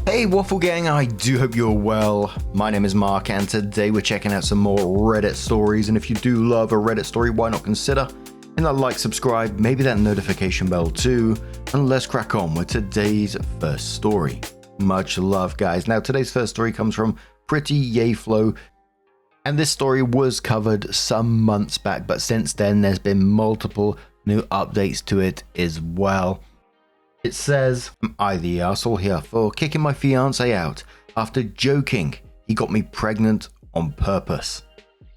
Hey Waffle Gang, I do hope you're well. My name is Mark and today we're checking out some more Reddit stories, and if you do love a Reddit story, why not consider hitting that like, subscribe, maybe that notification bell too, and let's crack on with today's first story. Much love guys. Now today's first story comes from Pretty Yayflow, and this story was covered some months back, but since then there's been multiple new updates to it as well. It says, "Am I the arsehole here for kicking my fiance out after joking he got me pregnant on purpose?"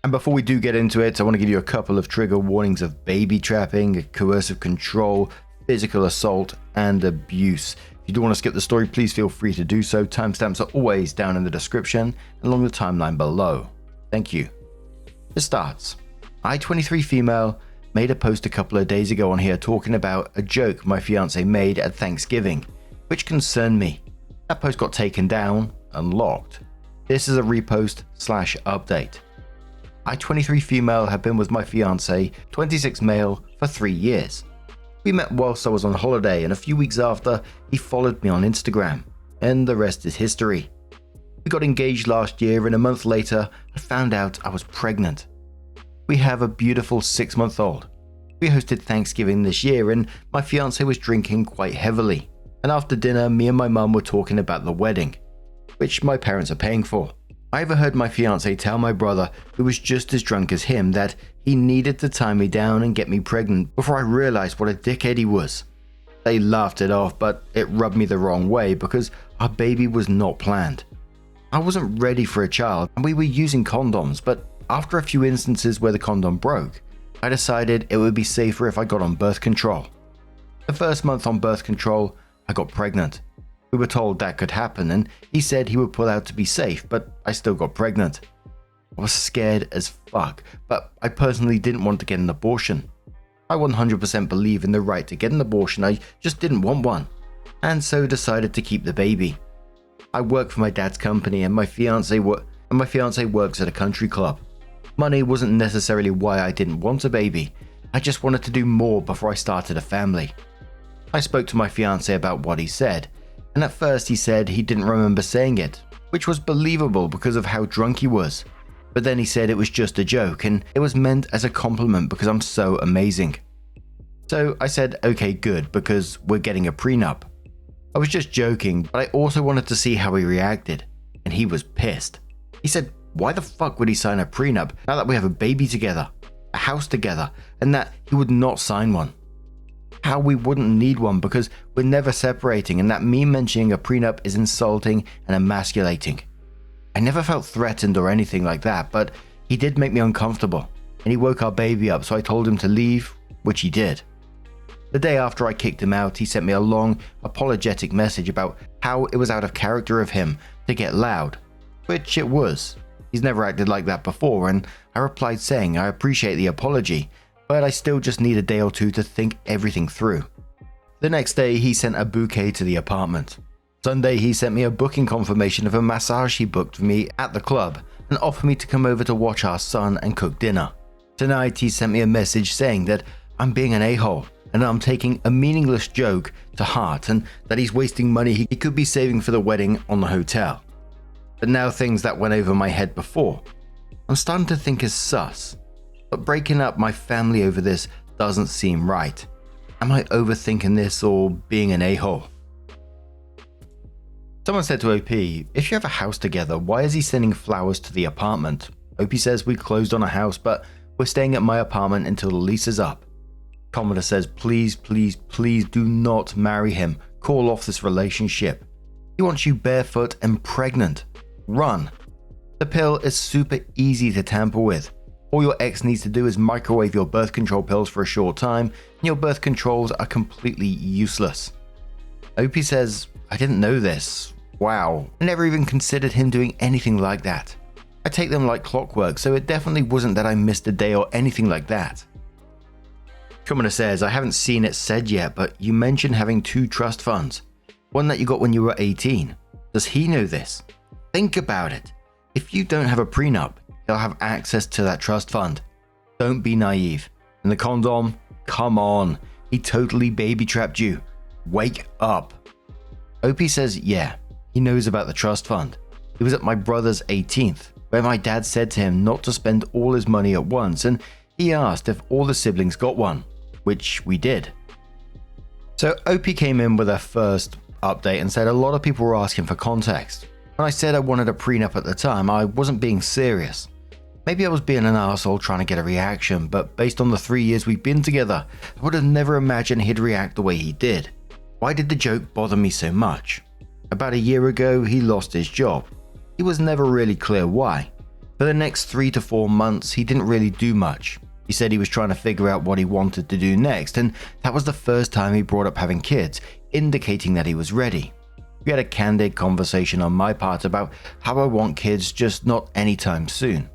And before we do get into it, I want to give you a couple of trigger warnings of baby trapping, coercive control, physical assault, and abuse. If you do want to skip the story, please feel free to do so. Timestamps are always down in the description and along the timeline below. Thank you. It starts. I, 23 female, made a post a couple of days ago on here talking about a joke my fiance made at Thanksgiving, which concerned me. That post got taken down and locked. This is a repost/update. I, 23 female, have been with my fiance, 26 male, for 3 years. We met whilst I was on holiday, and a few weeks after, he followed me on Instagram, and the rest is history. We got engaged last year, and a month later, I found out I was pregnant. We have a beautiful 6-month-old. We hosted Thanksgiving this year and my fiance was drinking quite heavily. And after dinner, me and my mum were talking about the wedding, which my parents are paying for. I overheard my fiance tell my brother, who was just as drunk as him, that he needed to tie me down and get me pregnant before I realized what a dickhead he was. They laughed it off, but it rubbed me the wrong way because our baby was not planned. I wasn't ready for a child and we were using condoms, but after a few instances where the condom broke, I decided it would be safer if I got on birth control. The first month on birth control, I got pregnant. We were told that could happen and he said he would pull out to be safe, but I still got pregnant. I was scared as fuck, but I personally didn't want to get an abortion. I 100% believe in the right to get an abortion, I just didn't want one, and so decided to keep the baby. I work for my dad's company and my fiance works at a country club. Money wasn't necessarily why I didn't want a baby, I just wanted to do more before I started a family. I spoke to my fiance about what he said, and at first he said he didn't remember saying it, which was believable because of how drunk he was. But then he said it was just a joke and it was meant as a compliment because I'm so amazing. So I said okay good because we're getting a prenup. I was just joking, but I also wanted to see how he reacted, and he was pissed. He said, why the fuck would he sign a prenup now that we have a baby together, a house together, and that he would not sign one? How we wouldn't need one because we're never separating, and that me mentioning a prenup is insulting and emasculating. I never felt threatened or anything like that, but he did make me uncomfortable, and he woke our baby up, so I told him to leave, which he did. The day after I kicked him out, he sent me a long, apologetic message about how it was out of character of him to get loud, which it was. He's never acted like that before, and I replied saying I appreciate the apology, but I still just need a day or two to think everything through. The next day, he sent a bouquet to the apartment. Sunday, he sent me a booking confirmation of a massage he booked for me at the club and offered me to come over to watch our son and cook dinner. Tonight, he sent me a message saying that I'm being an a-hole and I'm taking a meaningless joke to heart and that he's wasting money he could be saving for the wedding on the hotel. But now things that went over my head before, I'm starting to think is sus. But breaking up my family over this doesn't seem right. Am I overthinking this or being an a-hole? Someone said to OP, if you have a house together, why is he sending flowers to the apartment? OP says we closed on a house, but we're staying at my apartment until the lease is up. Commodore says, please, please, please do not marry him. Call off this relationship. He wants you barefoot and pregnant. Run. The pill is super easy to tamper with. All your ex needs to do is microwave your birth control pills for a short time, and your birth controls are completely useless. OP says, I didn't know this. Wow. I never even considered him doing anything like that. I take them like clockwork, so it definitely wasn't that I missed a day or anything like that. Commoner says, I haven't seen it said yet, but you mentioned having 2 trust funds. One that you got when you were 18. Does he know this? Think about it. If you don't have a prenup, he'll have access to that trust fund. Don't be naive. And the condom? Come on. He totally baby trapped you. Wake up. OP says, yeah, He knows about the trust fund. He was at my brother's 18th, where my dad said to him not to spend all his money at once, and he asked if all the siblings got one, which we did. So OP came in with her first update and said a lot of people were asking for context. When I said I wanted a prenup at the time, I wasn't being serious. Maybe I was being an asshole trying to get a reaction, but based on the 3 years we've been together, I would have never imagined he'd react the way he did. Why did the joke bother me so much? About a year ago, he lost his job. He was never really clear why. For the next 3 to 4 months, he didn't really do much. He said he was trying to figure out what he wanted to do next, and that was the first time he brought up having kids, indicating that he was ready. We had a candid conversation on my part about how I want kids, just not anytime soon.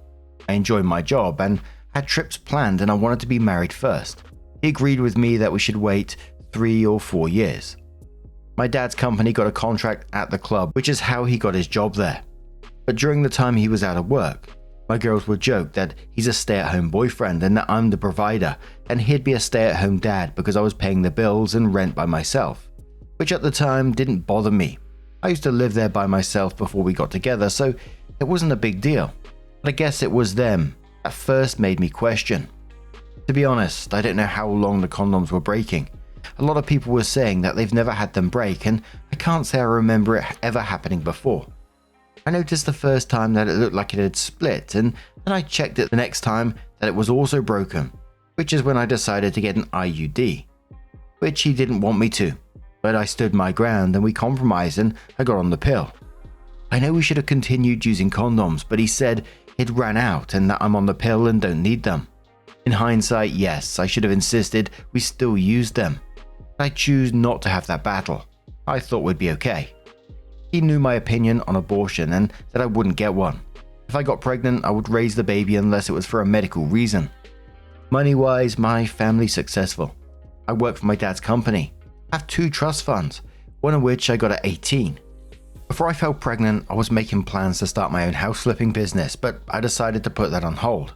I enjoyed my job and had trips planned, and I wanted to be married first. He agreed with me that we should wait 3 or 4 years. My dad's company got a contract at the club, which is how he got his job there. But during the time he was out of work, my girls would joke that he's a stay-at-home boyfriend and that I'm the provider, and he'd be a stay-at-home dad because I was paying the bills and rent by myself, which at the time didn't bother me. I used to live there by myself before we got together, so it wasn't a big deal. But I guess it was them that first made me question. To be honest, I don't know how long the condoms were breaking. A lot of people were saying that they've never had them break, and I can't say I remember it ever happening before. I noticed the first time that it looked like it had split, and then I checked it the next time that it was also broken, which is when I decided to get an IUD, which he didn't want me to, but I stood my ground and we compromised and I got on the pill. I know we should have continued using condoms, but he said he'd ran out and that I'm on the pill and don't need them. In hindsight, yes, I should have insisted we still used them. But I choose not to have that battle. I thought we'd be okay. He knew my opinion on abortion and that I wouldn't get one. If I got pregnant, I would raise the baby unless it was for a medical reason. Money-wise, my family's successful. I work for my dad's company. I have 2 trust funds, one of which I got at 18. Before I fell pregnant, I was making plans to start my own house flipping business, but I decided to put that on hold.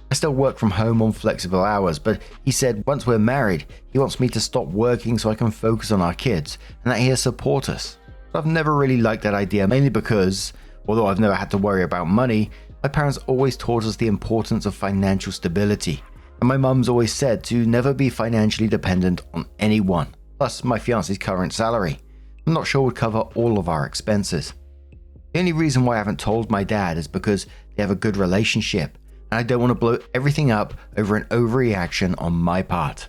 I still work from home on flexible hours, but he said once we're married, he wants me to stop working so I can focus on our kids and that he'll support us. But I've never really liked that idea, mainly because, although I've never had to worry about money, my parents always taught us the importance of financial stability, and my mum's always said to never be financially dependent on anyone, plus my fiance's current salary. I'm not sure would cover all of our expenses. The only reason why I haven't told my dad is because they have a good relationship, and I don't want to blow everything up over an overreaction on my part.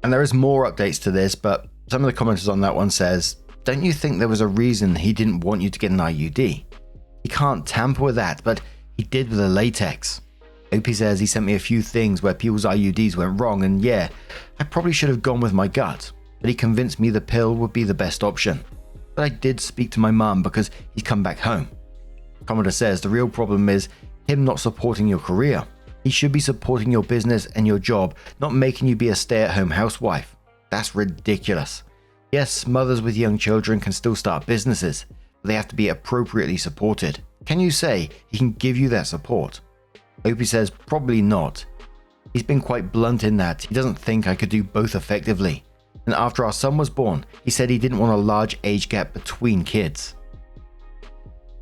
And there is more updates to this, but some of the commenters on that one says, don't you think there was a reason he didn't want you to get an IUD? He can't tamper with that, but he did with the latex. Opie says he sent me a few things where people's IUDs went wrong, and yeah, I probably should have gone with my gut, but he convinced me the pill would be the best option. But I did speak to my mum because he's come back home. Commodore says the real problem is him not supporting your career. He should be supporting your business and your job, not making you be a stay-at-home housewife. That's ridiculous. Yes, mothers with young children can still start businesses, but they have to be appropriately supported. Can you say he can give you that support? Opie says probably not. He's been quite blunt in that he doesn't think I could do both effectively. And after our son was born, he said he didn't want a large age gap between kids.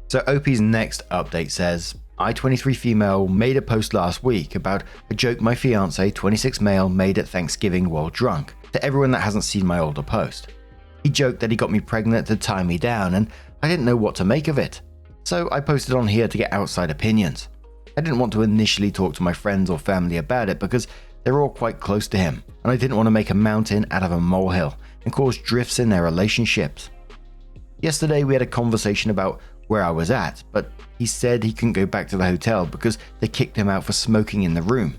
So Opie's next update says, I, 23 female, made a post last week about a joke my fiance, 26 male, made at Thanksgiving while drunk, to everyone that hasn't seen my older post. He joked that he got me pregnant to tie me down, and I didn't know what to make of it. So I posted on here to get outside opinions. I didn't want to initially talk to my friends or family about it because they're all quite close to him, and I didn't want to make a mountain out of a molehill and cause drifts in their relationships. Yesterday we had a conversation about where I was at, but he said he couldn't go back to the hotel because they kicked him out for smoking in the room.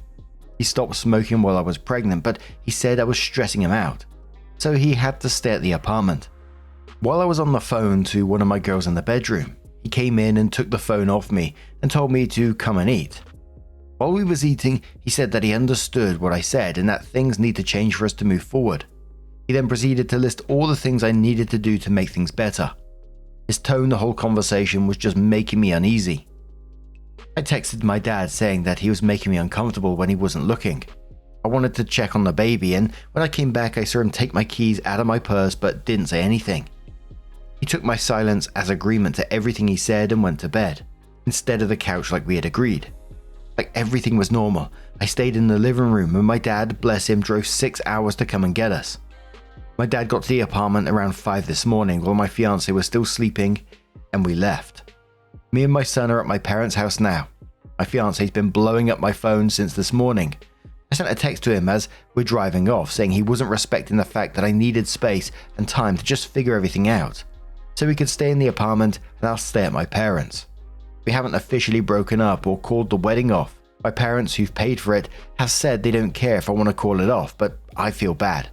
He stopped smoking while I was pregnant, but he said I was stressing him out, so he had to stay at the apartment. While I was on the phone to one of my girls in the bedroom, he came in and took the phone off me and told me to come and eat. While we was eating, he said that he understood what I said and that things need to change for us to move forward. He then proceeded to list all the things I needed to do to make things better. His tone the whole conversation was just making me uneasy. I texted my dad saying that he was making me uncomfortable when he wasn't looking. I wanted to check on the baby, and when I came back I saw him take my keys out of my purse but didn't say anything. He took my silence as agreement to everything he said and went to bed, instead of the couch like we had agreed. Like everything was normal. I stayed in the living room and my dad, bless him, drove 6 hours to come and get us. My dad got to the apartment around 5 this morning while my fiance was still sleeping, and we left. Me and my son are at my parents' house now. My fiance's been blowing up my phone since this morning. I sent a text to him as we're driving off saying he wasn't respecting the fact that I needed space and time to just figure everything out, so we could stay in the apartment and I'll stay at my parents'. We haven't officially broken up or called the wedding off. My parents, who've paid for it, have said they don't care if I want to call it off, but I feel bad.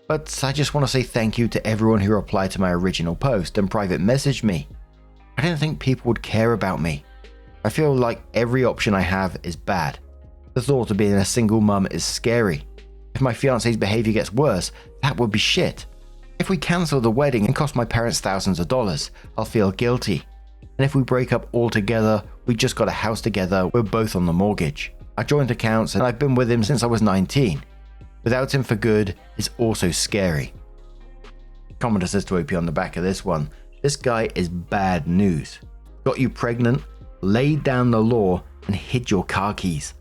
But I just want to say thank you to everyone who replied to my original post and private messaged me. I didn't think people would care about me. I feel like every option I have is bad. The thought of being a single mum is scary. If my fiance's behavior gets worse, that would be shit. If we cancel the wedding and cost my parents thousands of dollars, I'll feel guilty. And if we break up altogether, we just got a house together, we're both on the mortgage. I joined accounts and I've been with him since I was 19. Without him for good is also scary. Commenter says to OP on the back of this one, this guy is bad news. Got you pregnant, laid down the law, and hid your car keys.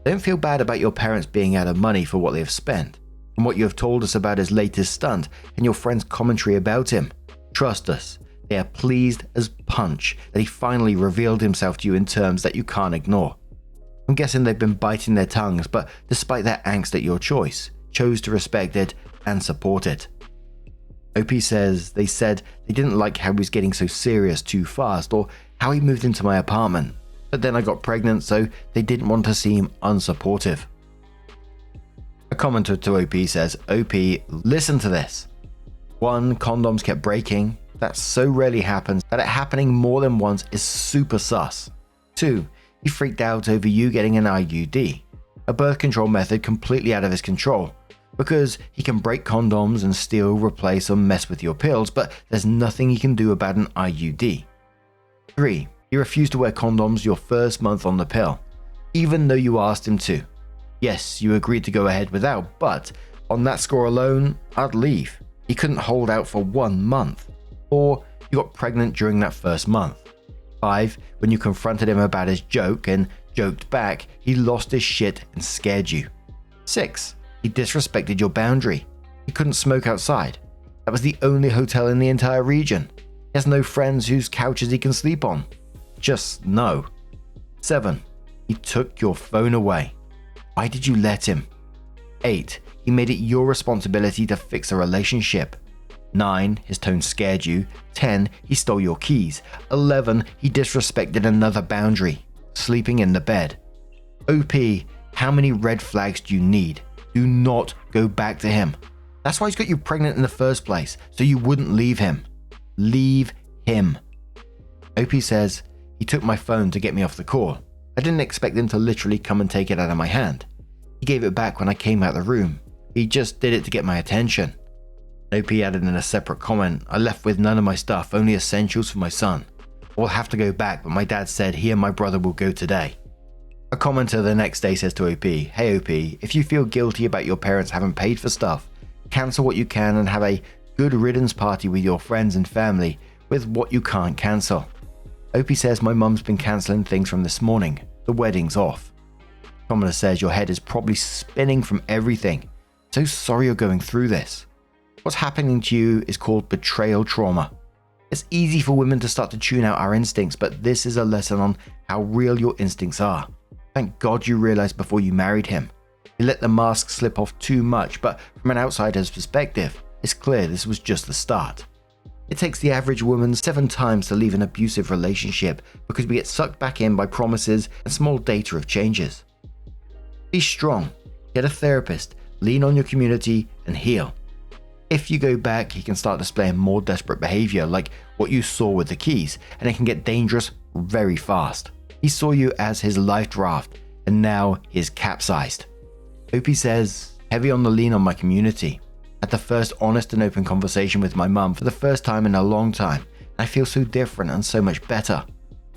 Don't feel bad about your parents being out of money for what they have spent. From what you have told us about his latest stunt and your friend's commentary about him, trust us, they are pleased as punch that he finally revealed himself to you in terms that you can't ignore. I'm guessing they've been biting their tongues, but despite their angst at your choice, chose to respect it and support it. OP says they said they didn't like how he was getting so serious too fast or how he moved into my apartment, but then I got pregnant, so they didn't want to seem unsupportive. A commenter to OP says, OP, listen to this. 1. Condoms kept breaking. That so rarely happens that it happening more than once is super sus. 2. He freaked out over you getting an IUD, a birth control method completely out of his control, because he can break condoms and steal, replace, or mess with your pills, but there's nothing he can do about an IUD. 3. He refused to wear condoms your first month on the pill, even though you asked him to. Yes, you agreed to go ahead without, but on that score alone, I'd leave. He couldn't hold out for 1 month. 4. You got pregnant during that first month. 5. When you confronted him about his joke and joked back, he lost his shit and scared you. 6. He disrespected your boundary. He couldn't smoke outside. That was the only hotel in the entire region. He has no friends whose couches he can sleep on. Just no. 7. He took your phone away. Why did you let him? 8. He made it your responsibility to fix a relationship. 9. His tone scared you. 10. He stole your keys. 11. He disrespected another boundary, sleeping in the bed. OP, how many red flags do you need? Do not go back to him. That's why he's got you pregnant in the first place, so you wouldn't leave him. Leave him. OP says, he took my phone to get me off the call. I didn't expect him to literally come and take it out of my hand. He gave it back when I came out of the room. He just did it to get my attention. OP added in a separate comment, I left with none of my stuff, only essentials for my son. We'll have to go back, but my dad said he and my brother will go today. A commenter the next day says to OP, hey OP, if you feel guilty about your parents having paid for stuff, cancel what you can and have a good riddance party with your friends and family with what you can't cancel. OP says my mum's been cancelling things from this morning. The wedding's off. Commenter says your head is probably spinning from everything. So sorry you're going through this. What's happening to you is called betrayal trauma. It's easy for women to start to tune out our instincts, but this is a lesson on how real your instincts are. Thank God you realized before you married him. You let the mask slip off too much, but from an outsider's perspective, it's clear this was just the start. It takes the average woman 7 times to leave an abusive relationship because we get sucked back in by promises and small data of changes. Be strong, get a therapist, lean on your community, and heal. If you go back, he can start displaying more desperate behavior like what you saw with the keys, and it can get dangerous very fast. He saw you as his life raft, and now he's capsized. OP says, heavy on the lean on my community. Had the first honest and open conversation with my mum for the first time in a long time, and I feel so different and so much better.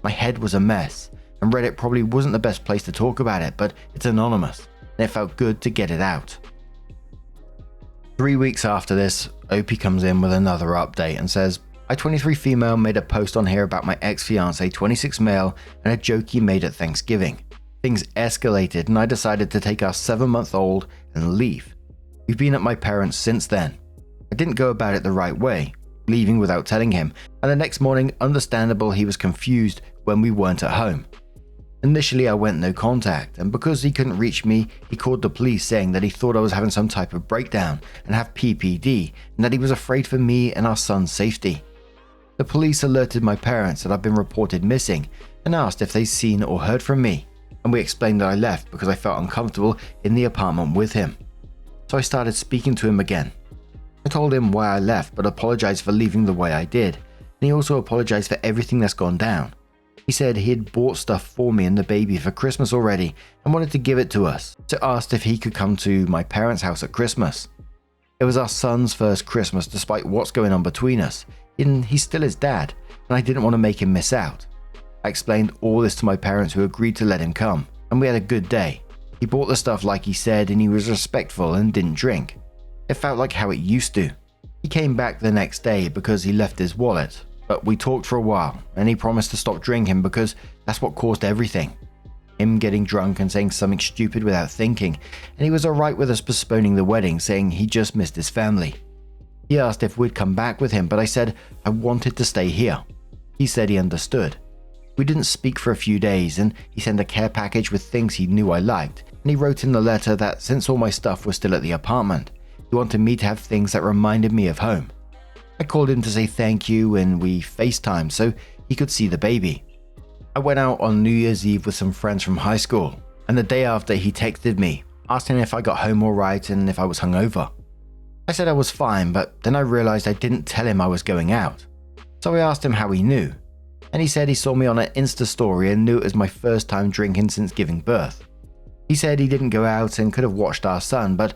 My head was a mess, and Reddit probably wasn't the best place to talk about it, but it's anonymous, and it felt good to get it out. 3 weeks after this, OP comes in with another update and says, I23 female made a post on here about my ex-fiance 26 male and a joke he made at Thanksgiving. Things escalated and I decided to take our 7-month-old and leave. We've been at my parents' since then. I didn't go about it the right way, leaving without telling him, and the next morning, understandable, he was confused when we weren't at home. Initially I went no contact, and because he couldn't reach me, he called the police saying that he thought I was having some type of breakdown and have PPD, and that he was afraid for me and our son's safety. The police alerted my parents that I'd been reported missing and asked if they'd seen or heard from me, and we explained that I left because I felt uncomfortable in the apartment with him. So I started speaking to him again. I told him why I left but apologized for leaving the way I did, and he also apologized for everything that's gone down. He said he had bought stuff for me and the baby for Christmas already and wanted to give it to us, so asked if he could come to my parents' house at Christmas. It was our son's first Christmas despite what's going on between us, and he's still his dad, and I didn't want to make him miss out. I explained all this to my parents who agreed to let him come, and we had a good day. He bought the stuff like he said and he was respectful and didn't drink. It felt like how it used to. He came back the next day because he left his wallet, but we talked for a while and he promised to stop drinking because that's what caused everything. Him getting drunk and saying something stupid without thinking, and he was alright with us postponing the wedding, saying he just missed his family. He asked if we'd come back with him, but I said I wanted to stay here. He said he understood. We didn't speak for a few days and he sent a care package with things he knew I liked, and he wrote in the letter that since all my stuff was still at the apartment, he wanted me to have things that reminded me of home. I called him to say thank you and we FaceTimed so he could see the baby. I went out on New Year's Eve with some friends from high school, and the day after he texted me, asking if I got home alright and if I was hungover. I said I was fine, but then I realized I didn't tell him I was going out. So I asked him how he knew, and he said he saw me on an Insta story and knew it was my first time drinking since giving birth. He said he didn't go out and could have watched our son, but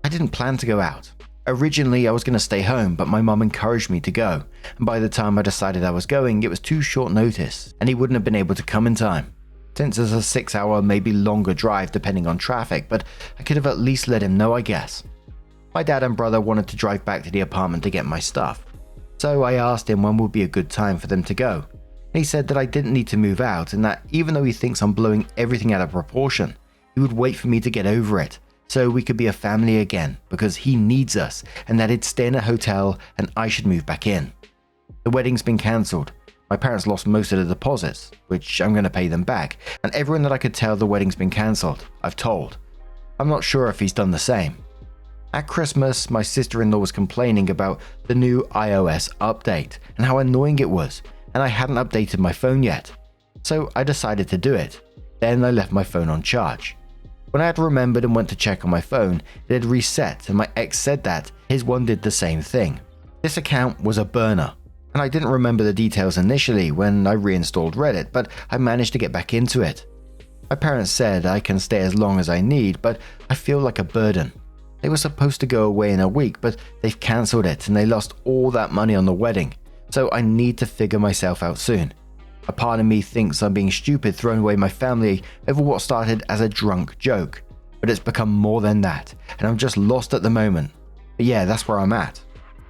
I didn't plan to go out. Originally I was going to stay home, but my mum encouraged me to go, and by the time I decided I was going, it was too short notice and he wouldn't have been able to come in time. Since it's a 6-hour, maybe longer drive depending on traffic, but I could have at least let him know, I guess. My dad and brother wanted to drive back to the apartment to get my stuff, so I asked him when would be a good time for them to go. And he said that I didn't need to move out and that even though he thinks I'm blowing everything out of proportion, he would wait for me to get over it so we could be a family again because he needs us, and that he'd stay in a hotel and I should move back in. The wedding's been cancelled. My parents lost most of the deposits, which I'm going to pay them back, and everyone that I could tell the wedding's been cancelled, I've told. I'm not sure if he's done the same. At Christmas, my sister-in-law was complaining about the new iOS update and how annoying it was, and I hadn't updated my phone yet. So I decided to do it. Then I left my phone on charge. When I had remembered and went to check on my phone, it had reset, and my ex said that his one did the same thing. This account was a burner, and I didn't remember the details initially when I reinstalled Reddit, but I managed to get back into it. My parents said I can stay as long as I need, but I feel like a burden. They were supposed to go away in a week, but they've cancelled it and they lost all that money on the wedding, so I need to figure myself out soon. A part of me thinks I'm being stupid throwing away my family over what started as a drunk joke, but it's become more than that, and I'm just lost at the moment. But yeah, that's where I'm at.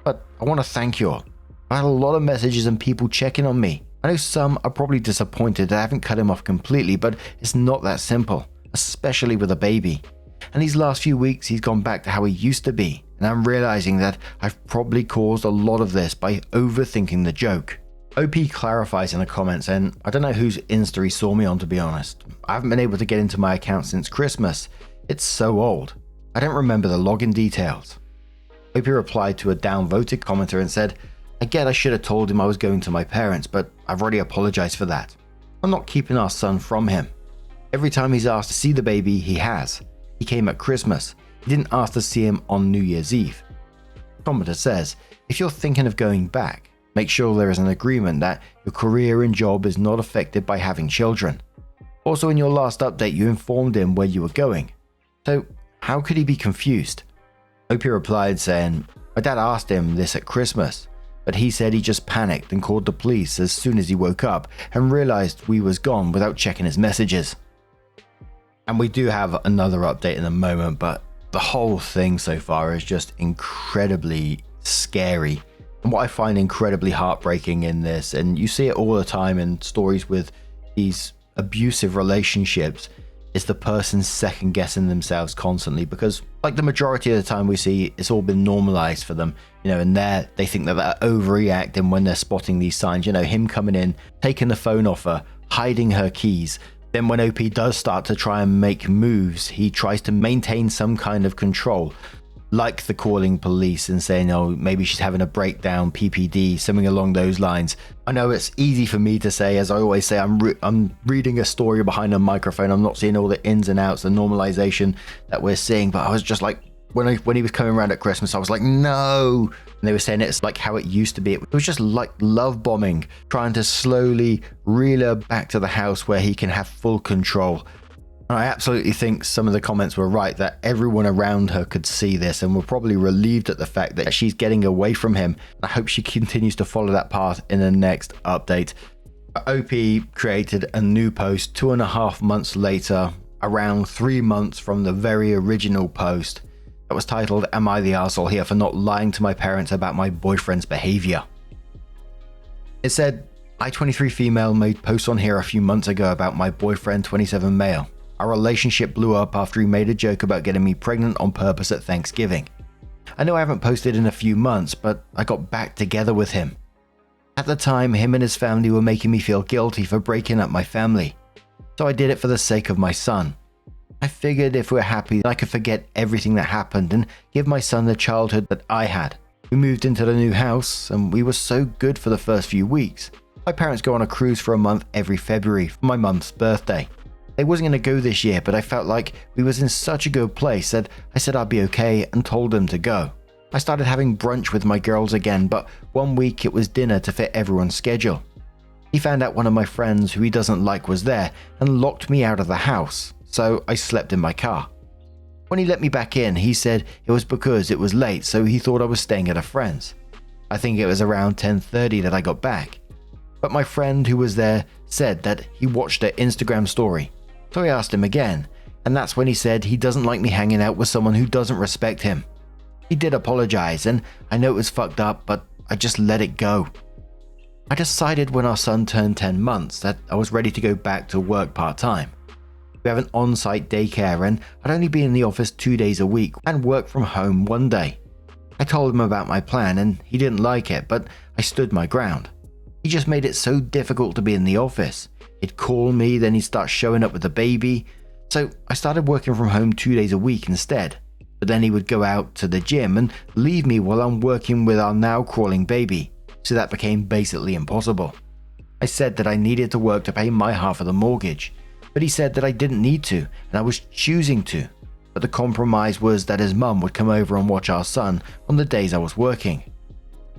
But I want to thank you all. I had a lot of messages and people checking on me. I know some are probably disappointed that I haven't cut him off completely, but it's not that simple, especially with a baby. And these last few weeks he's gone back to how he used to be, and I'm realizing that I've probably caused a lot of this by overthinking the joke. OP clarifies in the comments, and I don't know whose Insta he saw me on, to be honest. I haven't been able to get into my account since Christmas. It's so old. I don't remember the login details. OP replied to a downvoted commenter and said, I get I should have told him I was going to my parents, but I've already apologized for that. I'm not keeping our son from him. Every time he's asked to see the baby, he has. He came at Christmas. He didn't ask to see him on New Year's Eve. Commenter says, if you're thinking of going back, make sure there is an agreement that your career and job is not affected by having children. Also, in your last update, you informed him where you were going. So, how could he be confused? OP replied saying, my dad asked him this at Christmas, but he said he just panicked and called the police as soon as he woke up and realized we was gone without checking his messages. And we do have another update in a moment, but the whole thing so far is just incredibly scary. And what I find incredibly heartbreaking in this, and you see it all the time in stories with these abusive relationships, is the person second guessing themselves constantly, because like the majority of the time we see it's all been normalized for them, and they think that they're overreacting when they're spotting these signs. Him coming in, taking the phone off her, hiding her keys. Then when OP does start to try and make moves, he tries to maintain some kind of control, like the calling police and saying, oh, maybe she's having a breakdown, PPD, something along those lines. I know it's easy for me to say, as I always say, I'm reading a story behind a microphone. I'm not seeing all the ins and outs, the normalization that we're seeing. But I was just like, when he was coming around at Christmas, I was like, no. And they were saying it's like how it used to be. It was just like love bombing, trying to slowly reel her back to the house where he can have full control. And I absolutely think some of the comments were right, that everyone around her could see this and were probably relieved at the fact that she's getting away from him. I hope she continues to follow that path in the next update. OP created a new post 2.5 months later, around 3 months from the very original post, that was titled, "Am I the arsehole here for not lying to my parents about my boyfriend's behavior?" It said, "I, 23 female, made posts on here a few months ago about my boyfriend, 27 male. Our relationship blew up after he made a joke about getting me pregnant on purpose at Thanksgiving. I know I haven't posted in a few months, but I got back together with him. At the time, him and his family were making me feel guilty for breaking up my family. So I did it for the sake of my son. I figured if we're happy, I could forget everything that happened and give my son the childhood that I had. We moved into the new house and we were so good for the first few weeks. My parents go on a cruise for a month every February for my mum's birthday. They wasn't going to go this year, but I felt like we was in such a good place that I said I'd be okay and told them to go. I started having brunch with my girls again, but one week it was dinner to fit everyone's schedule. He found out one of my friends who he doesn't like was there and locked me out of the house, so I slept in my car. When he let me back in, he said it was because it was late, so he thought I was staying at a friend's. I think it was around 10:30 that I got back. But my friend who was there said that he watched her Instagram story. So I asked him again, and that's when he said he doesn't like me hanging out with someone who doesn't respect him. He did apologize, and I know it was fucked up, but I just let it go. I decided when our son turned 10 months that I was ready to go back to work part-time. We have an on-site daycare, and I'd only be in the office 2 days a week and work from home 1 day. I told him about my plan, and he didn't like it, but I stood my ground. He just made it so difficult to be in the office. He'd call me, then he'd start showing up with the baby. So I started working from home 2 days a week instead. But then he would go out to the gym and leave me while I'm working with our now crawling baby. So that became basically impossible. I said that I needed to work to pay my half of the mortgage. But he said that I didn't need to, and I was choosing to. But the compromise was that his mum would come over and watch our son on the days I was working.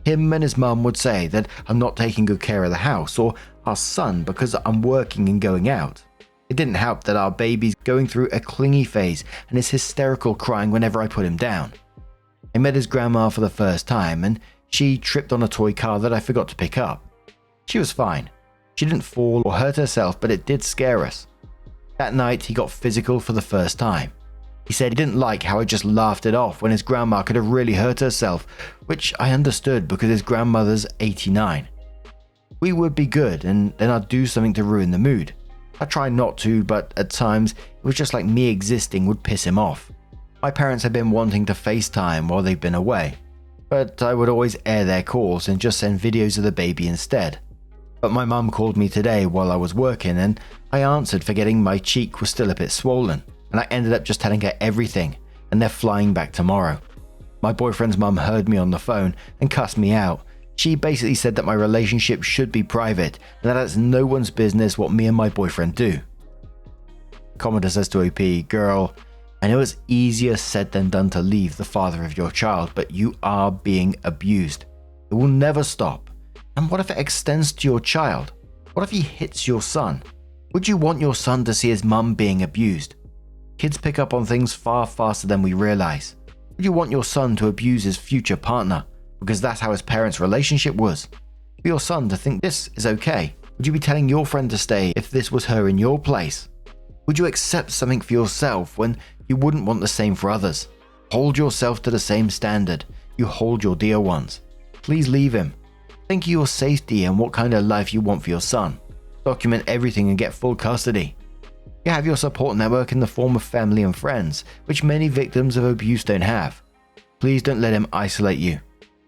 Him and his mum would say that I'm not taking good care of the house or our son because I'm working and going out. It didn't help that our baby's going through a clingy phase and is hysterical crying whenever I put him down. I met his grandma for the first time and she tripped on a toy car that I forgot to pick up. She was fine. She didn't fall or hurt herself, but it did scare us. That night he got physical for the first time. He said he didn't like how I just laughed it off when his grandma could have really hurt herself, which I understood because his grandmother's 89. We would be good and then I'd do something to ruin the mood. I tried not to, but at times it was just like me existing would piss him off. My parents had been wanting to FaceTime while they've been away, but I would always air their calls and just send videos of the baby instead. But my mum called me today while I was working and I answered forgetting my cheek was still a bit swollen. And I ended up just telling her everything, and they're flying back tomorrow. My boyfriend's mum heard me on the phone and cussed me out. She basically said that my relationship should be private, and that it's no one's business what me and my boyfriend do. The commenter says to OP, "Girl, I know it's easier said than done to leave the father of your child, but you are being abused. It will never stop. And what if it extends to your child? What if he hits your son? Would you want your son to see his mum being abused? Kids pick up on things far faster than we realize. Would you want your son to abuse his future partner because that's how his parents' relationship was? For your son to think this is okay, would you be telling your friend to stay if this was her in your place? Would you accept something for yourself when you wouldn't want the same for others? Hold yourself to the same standard you hold your dear ones. Please leave him. Think of your safety and what kind of life you want for your son. Document everything and get full custody. You have your support network in the form of family and friends, which many victims of abuse don't have. Please don't let him isolate you.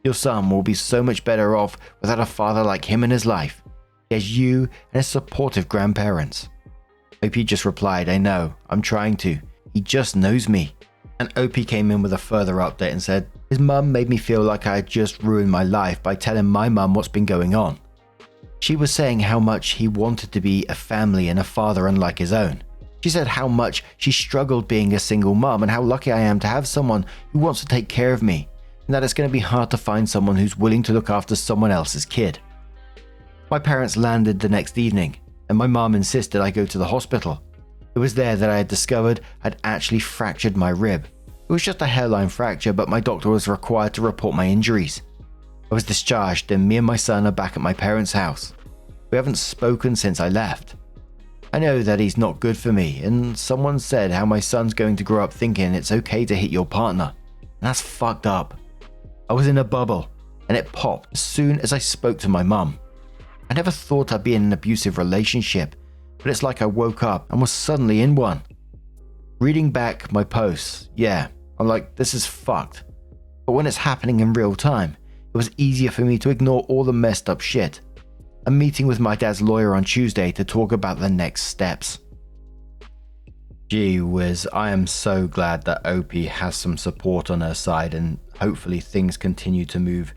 Your son will be so much better off without a father like him in his life. He has you and his supportive grandparents. OP just replied, I know, I'm trying to. He just knows me. And OP came in with a further update and said, his mum made me feel like I had just ruined my life by telling my mum what's been going on. She was saying how much he wanted to be a family and a father unlike his own. She said how much she struggled being a single mum and how lucky I am to have someone who wants to take care of me, and that it's going to be hard to find someone who's willing to look after someone else's kid. My parents landed the next evening, and my mum insisted I go to the hospital. It was there that I had discovered I'd actually fractured my rib. It was just a hairline fracture, but my doctor was required to report my injuries. I was discharged, and me and my son are back at my parents' house. We haven't spoken since I left. I know that he's not good for me, and someone said how my son's going to grow up thinking it's okay to hit your partner. And that's fucked up. I was in a bubble, and it popped as soon as I spoke to my mum. I never thought I'd be in an abusive relationship, but it's like I woke up and was suddenly in one. Reading back my posts, yeah, I'm like, this is fucked. But when it's happening in real time, it was easier for me to ignore all the messed up shit. I'm meeting with my dad's lawyer on Tuesday to talk about the next steps. Gee whiz, I am so glad that OP has some support on her side, and hopefully things continue to move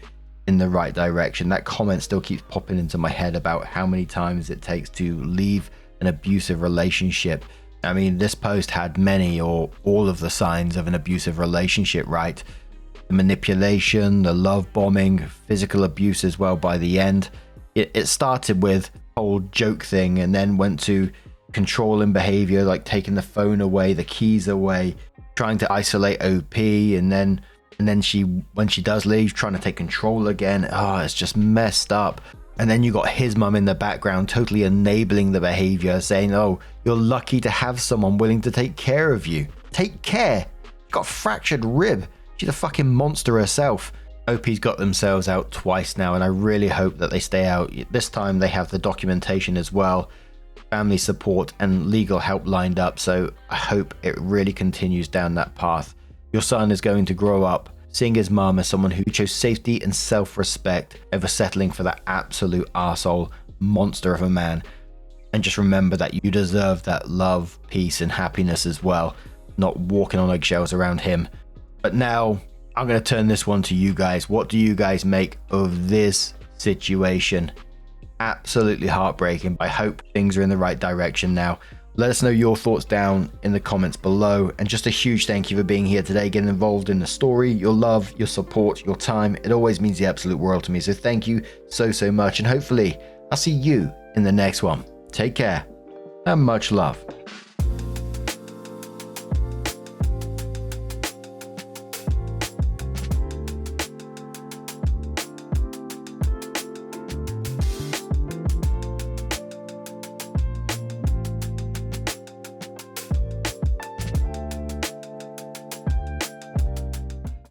in the right direction. That comment still keeps popping into my head about how many times it takes to leave an abusive relationship. I mean, this post had many or all of the signs of an abusive relationship, right? The manipulation, the love bombing, physical abuse as well by the end. It started with a whole joke thing and then went to controlling behavior, like taking the phone away, the keys away, trying to isolate OP, and then she, when she does leave, trying to take control again. Oh, it's just messed up. And then you got his mum in the background totally enabling the behavior, saying, oh, you're lucky to have someone willing to take care of you. Take care? Got a fractured rib. She's a fucking monster herself. OP's got themselves out twice now, and I really hope that they stay out. This time they have the documentation as well, family support and legal help lined up, so I hope it really continues down that path. Your son is going to grow up seeing his mum as someone who chose safety and self-respect over settling for that absolute arsehole monster of a man. And just remember that you deserve that love, peace and happiness as well, not walking on eggshells around him. But now I'm going to turn this one to you guys. What do you guys make of this situation? Absolutely heartbreaking. I hope things are in the right direction now. Let us know your thoughts down in the comments below. And just a huge thank you for being here today, getting involved in the story. Your love, your support, your time. It always means the absolute world to me. So thank you so much. And hopefully I'll see you in the next one. Take care and much love.